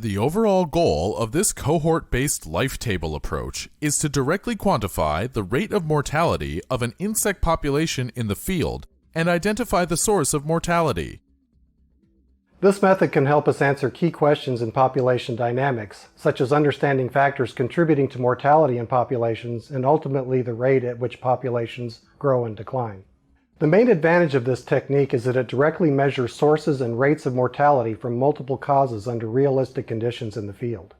The overall goal of this cohort-based life table approach is to directly quantify the rate of mortality of an insect population in the field and identify the source of mortality. This method can help us answer key questions in population dynamics, such as understanding factors contributing to mortality in populations and ultimately the rate at which populations grow and decline. The main advantage of this technique is that it directly measures sources and rates of mortality from multiple causes under realistic conditions in the field.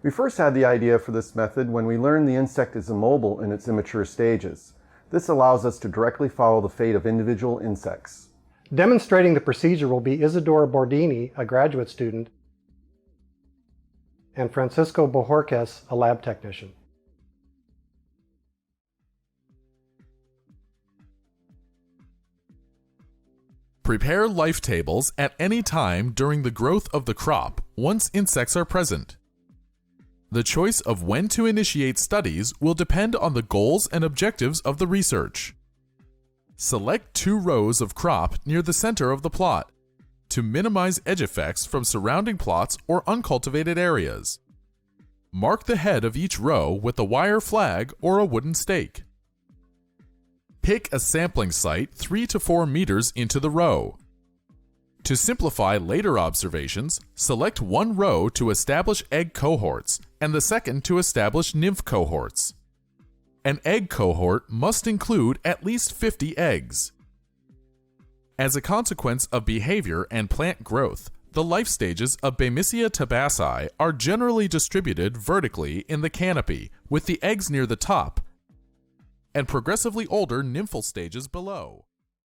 We first had the idea for this method when we learned the insect is immobile in its immature stages. This allows us to directly follow the fate of individual insects. Demonstrating the procedure will be Isadora Bordini, a graduate student, and Francisco Bojorquez, a lab technician. Prepare life tables at any time during the growth of the crop once insects are present. The choice of when to initiate studies will depend on the goals and objectives of the research. Select 2 rows of crop near the center of the plot to minimize edge effects from surrounding plots or uncultivated areas. Mark the head of each row with a wire flag or a wooden stake. Pick a sampling site 3 to 4 meters into the row. To simplify later observations, select one row to establish egg cohorts and the second to establish nymph cohorts. An egg cohort must include at least 50 eggs. As a consequence of behavior and plant growth, the life stages of Bemisia tabaci are generally distributed vertically in the canopy, with the eggs near the top and progressively older nymphal stages below.